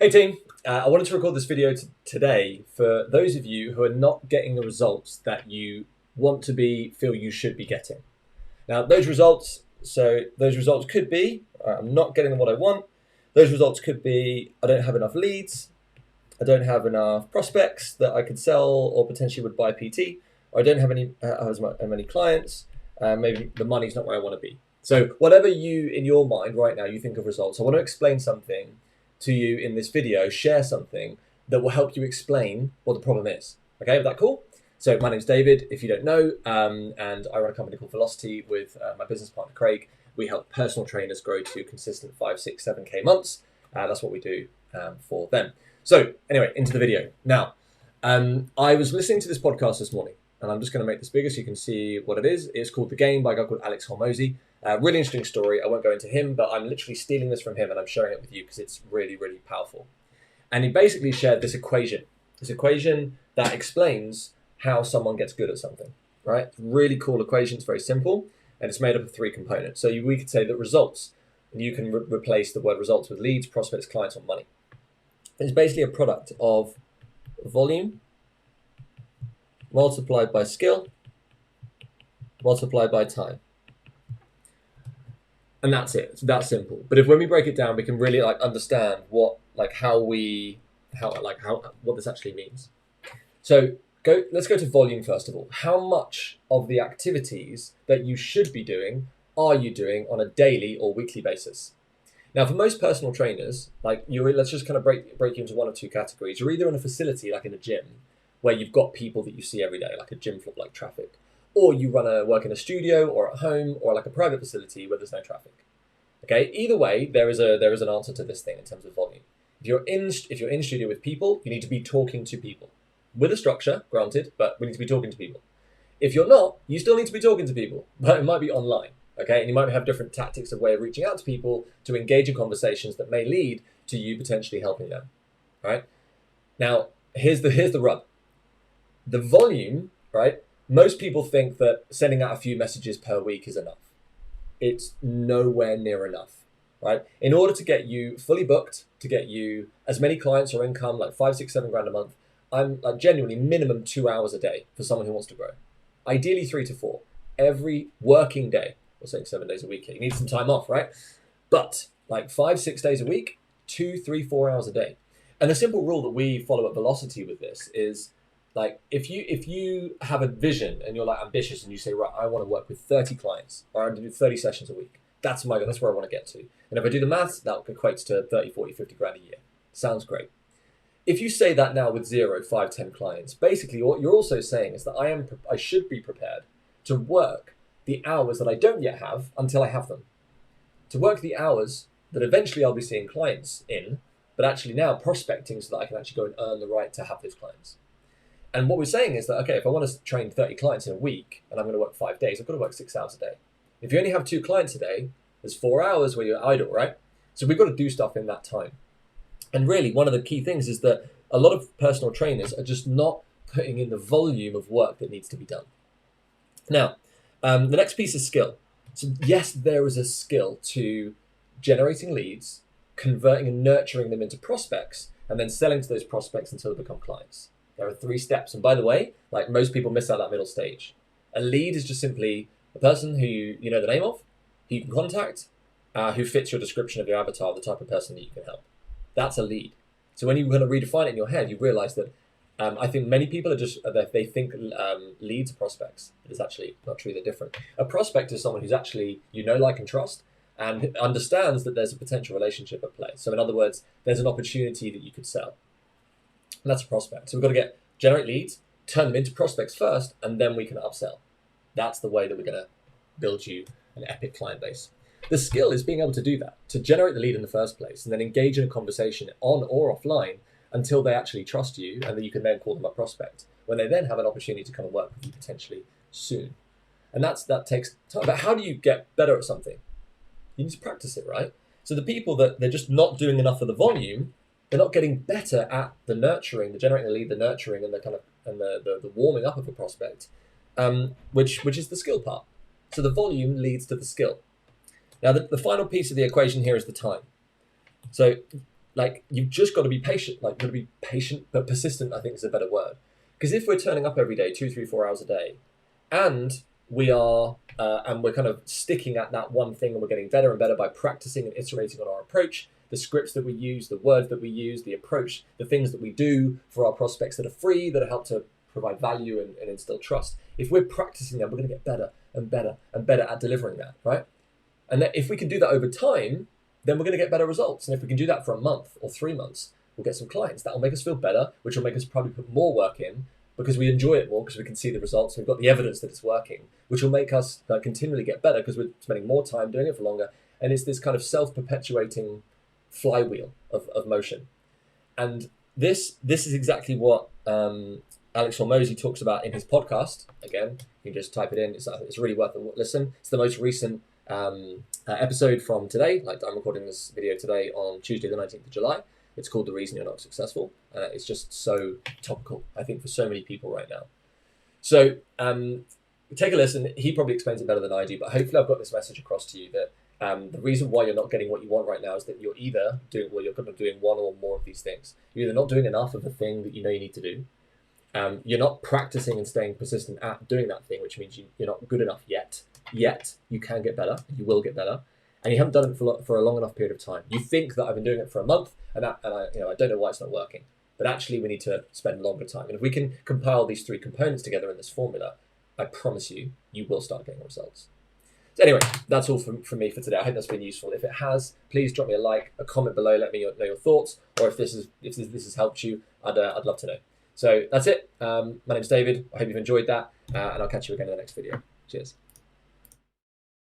Hey team, I wanted to record this video today for those of you who are not getting the results that you want to feel you should be getting. Now those results could be, I'm not getting what I want. Those results could be, I don't have enough leads, I don't have enough prospects that I could sell or potentially would buy PT, or I don't have as many clients, maybe the money's not where I want to be. So whatever you, in your mind right now, you think of results, I want to explain something to you in this video, share something that will help you explain what the problem is. Okay, is that cool? So my name's David, if you don't know, and I run a company called Velocity with my business partner, Craig. We help personal trainers grow to consistent 5, 6, 7K months. That's what we do for them. So anyway, into the video. Now, I was listening to this podcast this morning, and I'm just going to make this bigger so you can see what it is. It's called The Game by a guy called Alex Hormozi. Really interesting story. I won't go into him, but I'm literally stealing this from him and I'm sharing it with you because it's really, really powerful. And he basically shared this equation that explains how someone gets good at something, right? Really cool equation. It's very simple and it's made up of 3 components. So we could say that results, and you can replace the word results with leads, prospects, clients, or money. It's basically a product of volume multiplied by skill multiplied by time. And that's it. It's that simple. But when we break it down, we can really understand what this actually means. So let's go to volume first of all. How much of the activities that you should be doing are you doing on a daily or weekly basis? Now, for most personal trainers, let's just kind of break you into 1 or 2 categories. You're either in a facility, like in a gym, where you've got people that you see every day, like a gym floor, like traffic. Or you work in a studio or at home or like a private facility where there's no traffic. Okay, either way, there is an answer to this thing in terms of volume. If you're in studio with people, you need to be talking to people with a structure, granted, but we need to be talking to people. If you're not, you still need to be talking to people, but it might be online. Okay, and you might have different tactics of way of reaching out to people to engage in conversations that may lead to you potentially helping them. Right? Now, here's the rub. The volume, right? Most people think that sending out a few messages per week is enough. It's nowhere near enough, right? In order to get you fully booked, to get you as many clients or income, like 5, 6, 7 grand a month, I'm genuinely minimum 2 hours a day for someone who wants to grow. Ideally 3 to 4 every working day. We're saying 7 days a week here. You need some time off, right? But 5, 6 days a week, 2, 3, 4 hours a day. And the simple rule that we follow at Velocity with this is, if you have a vision and you're ambitious and you say, right, I want to work with 30 clients or I want to do 30 sessions a week. That's where I want to get to. And if I do the maths, that equates to 30, 40, 50 grand a year. Sounds great. If you say that now with 0, 5, 10 clients, basically what you're also saying is that I should be prepared to work the hours that I don't yet have until I have them. To work the hours that eventually I'll be seeing clients in, but actually now prospecting so that I can actually go and earn the right to have those clients. And what we're saying is that, okay, if I want to train 30 clients in a week and I'm going to work 5 days, I've got to work 6 hours a day. If you only have 2 clients a day, there's 4 hours where you're idle, right? So we've got to do stuff in that time. And really, one of the key things is that a lot of personal trainers are just not putting in the volume of work that needs to be done. Now, the next piece is skill. So yes, there is a skill to generating leads, converting and nurturing them into prospects, and then selling to those prospects until they become clients. There are 3 steps. And by the way, most people miss out that middle stage. A lead is just simply a person who you know the name of, who you can contact, who fits your description of your avatar, the type of person that you can help. That's a lead. So when you're going to redefine it in your head, you realize that I think many people they think leads are prospects. But it's actually not true. They're different. A prospect is someone who's actually like, and trust, and understands that there's a potential relationship at play. So in other words, there's an opportunity that you could sell. And that's a prospect. So we've got to generate leads, turn them into prospects first, and then we can upsell. That's the way that we're going to build you an epic client base. The skill is being able to do that, to generate the lead in the first place, and then engage in a conversation on or offline until they actually trust you, and then you can then call them a prospect, when they then have an opportunity to come and work with you potentially soon. And that takes time. But how do you get better at something? You need to practice it, right? So the people that they're just not doing enough of the volume, they're not getting better at the nurturing, the generating the lead, the nurturing, and the warming up of a prospect, which is the skill part. So the volume leads to the skill. Now, the final piece of the equation here is the time. So like you've just got to be patient. Like, got to be patient, but persistent, I think, is a better word. Because if we're turning up every day, 2, 3, 4 hours a day, and we're kind of sticking at that one thing, and we're getting better and better by practicing and iterating on our approach, the scripts that we use, the words that we use, the approach, the things that we do for our prospects that are free, that help to provide value and instill trust. If we're practicing them, we're going to get better and better and better at delivering that, right? And that if we can do that over time, then we're going to get better results. And if we can do that for a month or 3 months, we'll get some clients. That will make us feel better, which will make us probably put more work in because we enjoy it more, because we can see the results. We've got the evidence that it's working, which will make us continually get better because we're spending more time doing it for longer. And it's this kind of self-perpetuating flywheel of motion. And this is exactly what Alex Hormozi talks about in his podcast. Again, you can just type it in. It's really worth a listen. It's the most recent episode from today. Like, I'm recording this video today on Tuesday, the 19th of July. It's called The Reason You're Not Successful. It's just so topical, I think, for so many people right now. So take a listen. He probably explains it better than I do, but hopefully I've got this message across to you that the reason why you're not getting what you want right now is that you're either doing one or more of these things. You're either not doing enough of the thing that you know you need to do. You're not practicing and staying persistent at doing that thing, which means you're not good enough yet. You can get better. You will get better. And you haven't done it for a long enough period of time. You think that I've been doing it for a month, and I don't know why it's not working. But actually, we need to spend longer time. And if we can compile these 3 components together in this formula, I promise you, you will start getting results. So anyway, that's all from me for today. I hope that's been useful. If it has, please drop me a like, a comment below. Let me know your thoughts, or if this has helped you, I'd love to know. So that's it. My name's David. I hope you've enjoyed that, and I'll catch you again in the next video. Cheers.